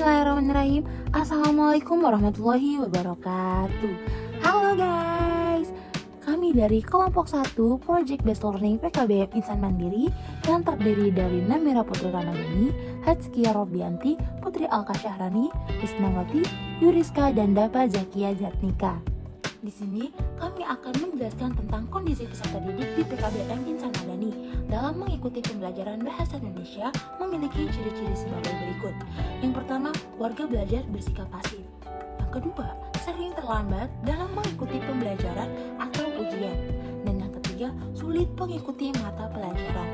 Bismillahirrahmanirrahim. Assalamualaikum warahmatullahi wabarakatuh. Halo guys, kami dari kelompok 1 Project Based Learning PKBM Insan Mandiri yang terdiri dari Namira Putri Ramadhani, Hatskia Robianti, Putri Alka Syahrani, Isnawati, Yuriska, dan Dapa Zakia Jatnika. Di sini kami akan menjelaskan tentang kondisi peserta didik di PKBM Insan Madani dalam mengikuti pembelajaran bahasa Indonesia memiliki ciri-ciri sebagai berikut. Yang pertama, warga belajar bersikap pasif. Yang kedua, sering terlambat dalam mengikuti pembelajaran atau ujian. Dan yang ketiga, sulit mengikuti mata pelajaran.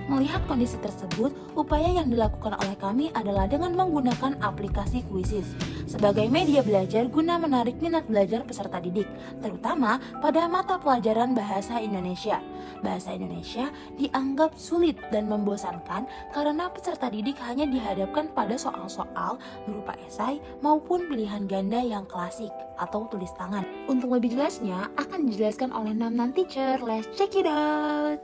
Melihat kondisi tersebut, upaya yang dilakukan oleh kami adalah dengan menggunakan aplikasi Quizzes sebagai media belajar guna menarik minat belajar peserta didik, terutama pada mata pelajaran bahasa Indonesia. Bahasa Indonesia dianggap sulit dan membosankan karena peserta didik hanya dihadapkan pada soal-soal berupa esai maupun pilihan ganda yang klasik atau tulis tangan. Untuk lebih jelasnya akan dijelaskan oleh Namnan Teacher. Let's check it out!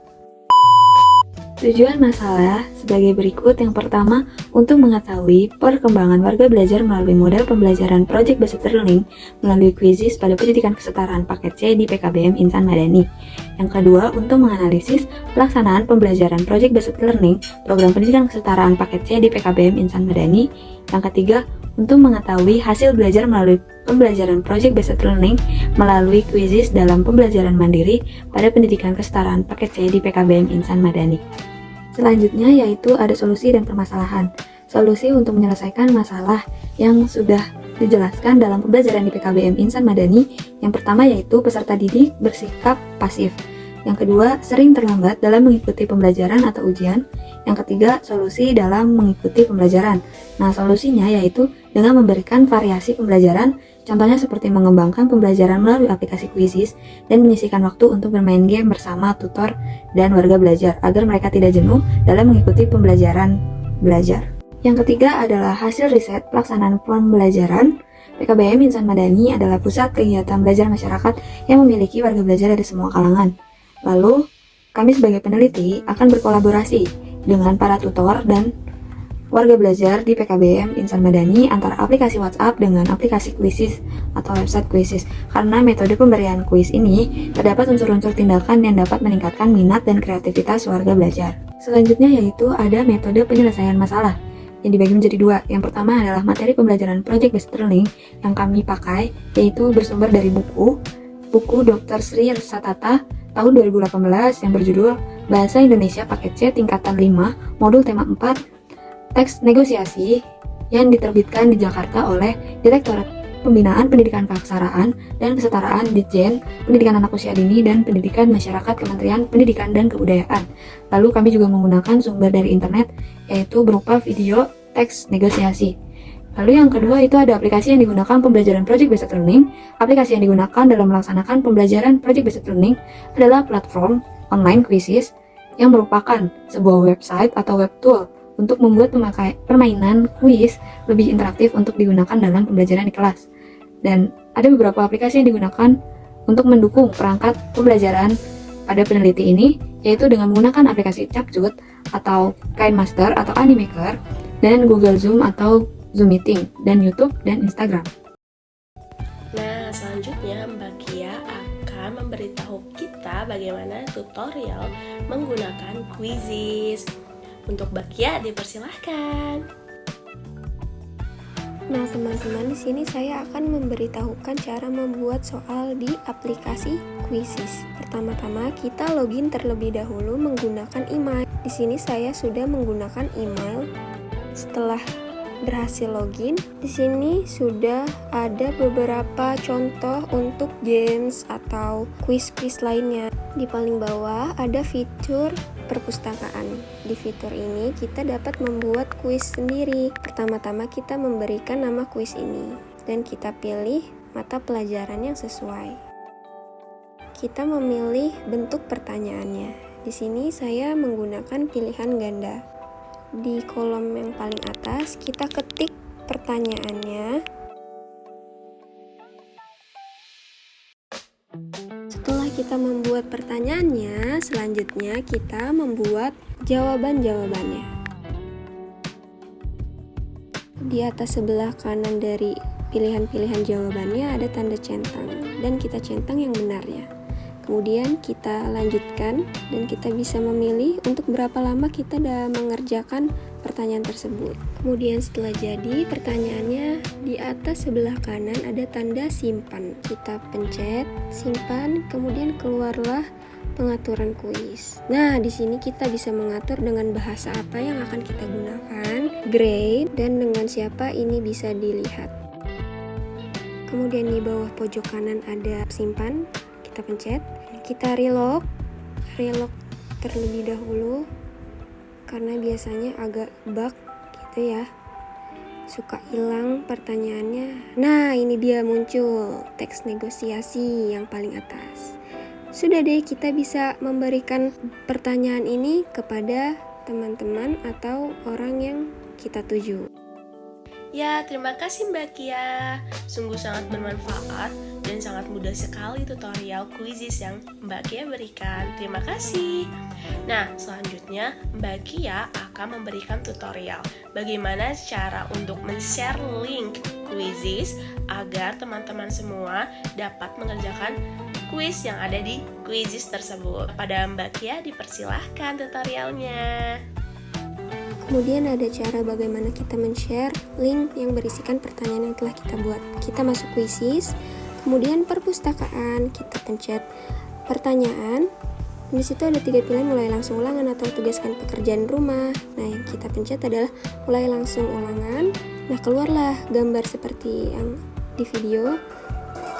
Tujuan masalah sebagai berikut. Yang pertama, untuk mengetahui perkembangan warga belajar melalui model pembelajaran Project Based Learning melalui Quizzes pada pendidikan kesetaraan paket C di PKBM Insan Madani. Yang kedua, untuk menganalisis pelaksanaan pembelajaran Project Based Learning program pendidikan kesetaraan paket C di PKBM Insan Madani. Yang ketiga, untuk mengetahui hasil belajar melalui pembelajaran Project Based Learning melalui Quizzes dalam pembelajaran mandiri pada pendidikan kesetaraan paket C di PKBM Insan Madani. Selanjutnya yaitu ada solusi dan permasalahan. Solusi untuk menyelesaikan masalah yang sudah dijelaskan dalam pembelajaran di PKBM Insan Madani. Yang pertama yaitu peserta didik bersikap pasif. Yang kedua, sering terlambat dalam mengikuti pembelajaran atau ujian. Yang ketiga, solusi dalam mengikuti pembelajaran. Nah, solusinya yaitu dengan memberikan variasi pembelajaran, contohnya seperti mengembangkan pembelajaran melalui aplikasi Quizzes dan menyisihkan waktu untuk bermain game bersama tutor dan warga belajar agar mereka tidak jenuh dalam mengikuti pembelajaran belajar. Yang ketiga adalah hasil riset pelaksanaan pembelajaran. PKBM Insan Madani adalah pusat kegiatan belajar masyarakat yang memiliki warga belajar dari semua kalangan. Lalu, kami sebagai peneliti akan berkolaborasi dengan para tutor dan warga belajar di PKBM Insan Madani antara aplikasi WhatsApp dengan aplikasi Quizzes atau website Quizzes. Karena metode pemberian kuis ini terdapat unsur-unsur tindakan yang dapat meningkatkan minat dan kreativitas warga belajar. Selanjutnya yaitu ada metode penyelesaian masalah yang dibagi menjadi dua. Yang pertama adalah materi pembelajaran Project Based Learning yang kami pakai, yaitu bersumber dari buku Dr. Sri Satata tahun 2018 yang berjudul Bahasa Indonesia Paket C Tingkatan 5 Modul Tema 4 Teks Negosiasi yang diterbitkan di Jakarta oleh Direktorat Pembinaan Pendidikan Keaksaraan dan Kesetaraan Ditjen Pendidikan Anak Usia Dini dan Pendidikan Masyarakat Kementerian Pendidikan dan Kebudayaan. Lalu kami juga menggunakan sumber dari internet yaitu berupa video teks negosiasi. Lalu yang kedua itu ada aplikasi yang digunakan pembelajaran Project Based Learning. Aplikasi yang digunakan dalam melaksanakan pembelajaran Project Based Learning adalah platform online Quizzes yang merupakan sebuah website atau web tool untuk membuat permainan kuis lebih interaktif untuk digunakan dalam pembelajaran di kelas. Dan ada beberapa aplikasi yang digunakan untuk mendukung perangkat pembelajaran pada peneliti ini, yaitu dengan menggunakan aplikasi Capcut atau KineMaster atau Animaker, dan Google Zoom atau Zoom Meeting, dan YouTube dan Instagram. Nah, selanjutnya Mbak Kia akan memberitahu kita bagaimana tutorial menggunakan Quizzes. Untuk Mbak Kia dipersilahkan. Nah, teman-teman, di sini saya akan memberitahukan cara membuat soal di aplikasi Quizzes. Pertama-tama kita login terlebih dahulu menggunakan email. Di sini saya sudah menggunakan email. Setelah berhasil login, di sini sudah ada beberapa contoh untuk games atau quiz-quiz lainnya. Di paling bawah ada fitur perpustakaan. Di fitur ini kita dapat membuat kuis sendiri. Pertama-tama kita memberikan nama kuis ini dan kita pilih mata pelajaran yang sesuai. Kita memilih bentuk pertanyaannya. Di sini saya menggunakan pilihan ganda. Di kolom yang paling atas kita ketik pertanyaannya. Setelah kita membuat pertanyaannya, selanjutnya kita membuat jawaban-jawabannya. di atas sebelah kanan dari pilihan-pilihan jawabannya ada tanda centang dan kita centang yang benarnya. Kemudian kita lanjutkan dan kita bisa memilih untuk berapa lama kita sudah mengerjakan pertanyaan tersebut. Kemudian setelah jadi, pertanyaannya di atas sebelah kanan ada tanda simpan. Kita pencet simpan, kemudian keluarlah pengaturan kuis. Nah, di sini kita bisa mengatur dengan bahasa apa yang akan kita gunakan, grade, dan dengan siapa ini bisa dilihat. Kemudian di bawah pojok kanan ada simpan, kita pencet. Kita reload terlebih dahulu karena biasanya agak bug gitu ya, suka hilang pertanyaannya. Nah, ini dia muncul teks negosiasi yang paling atas. Sudah deh, kita bisa memberikan pertanyaan ini kepada teman-teman atau orang yang kita tuju. Ya, terima kasih Mbak Kia. Sungguh sangat bermanfaat dan sangat mudah sekali tutorial Quizizz yang Mbak Kia berikan. Terima kasih. Nah, selanjutnya Mbak Kia akan memberikan tutorial bagaimana cara untuk men-share link Quizizz agar teman-teman semua dapat mengerjakan kuis yang ada di Quizizz tersebut. Pada Mbak Kia dipersilahkan tutorialnya. Kemudian ada cara bagaimana kita men-share link yang berisikan pertanyaan yang telah kita buat. Kita masuk Quizizz, kemudian perpustakaan, kita pencet pertanyaan. Di situ ada 3 pilihan, mulai langsung ulangan atau tugaskan pekerjaan rumah. Nah, yang kita pencet adalah mulai langsung ulangan. Nah, keluarlah gambar seperti yang di video.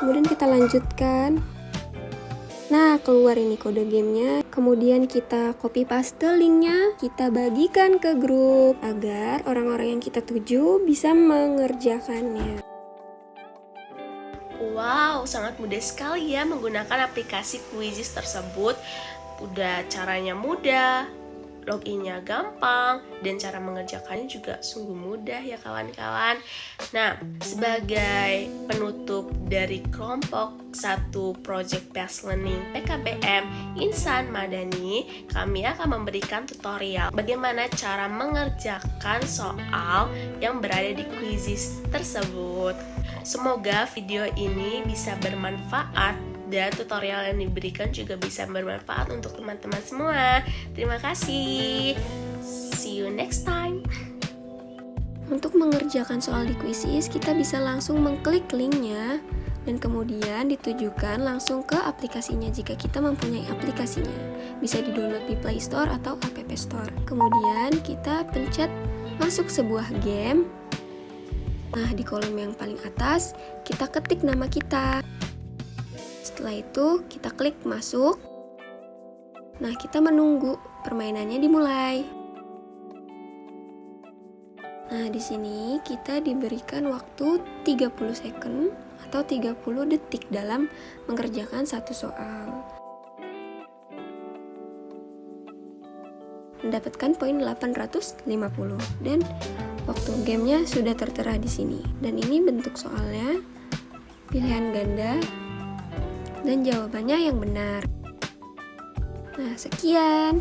Kemudian kita lanjutkan. Nah, keluar ini kode gamenya. Kemudian kita copy paste linknya, kita bagikan ke grup agar orang-orang yang kita tuju bisa mengerjakannya. Wow, sangat mudah sekali ya menggunakan aplikasi Quizizz tersebut. Udah caranya mudah, loginnya gampang, dan cara mengerjakannya juga sungguh mudah ya kawan-kawan. Nah, sebagai penutup dari kelompok 1 Project Based Learning PKBM Insan Madani, kami akan memberikan tutorial bagaimana cara mengerjakan soal yang berada di Quizizz tersebut. Semoga video ini bisa bermanfaat dan tutorial yang diberikan juga bisa bermanfaat untuk teman-teman semua. Terima kasih. See you next time. Untuk mengerjakan soal di Quizizz, kita bisa langsung mengklik linknya dan kemudian ditujukan langsung ke aplikasinya jika kita mempunyai aplikasinya. Bisa di-download di Play Store atau App Store. Kemudian kita pencet masuk sebuah game. Nah, di kolom yang paling atas, kita ketik nama kita. Setelah itu, kita klik masuk. Nah, kita menunggu permainannya dimulai. Nah, di sini kita diberikan waktu 30 second atau 30 detik dalam mengerjakan satu soal. Mendapatkan poin 850 dan waktu gamenya sudah tertera di sini. Dan ini bentuk soalnya, pilihan ganda, dan jawabannya yang benar. Nah, sekian.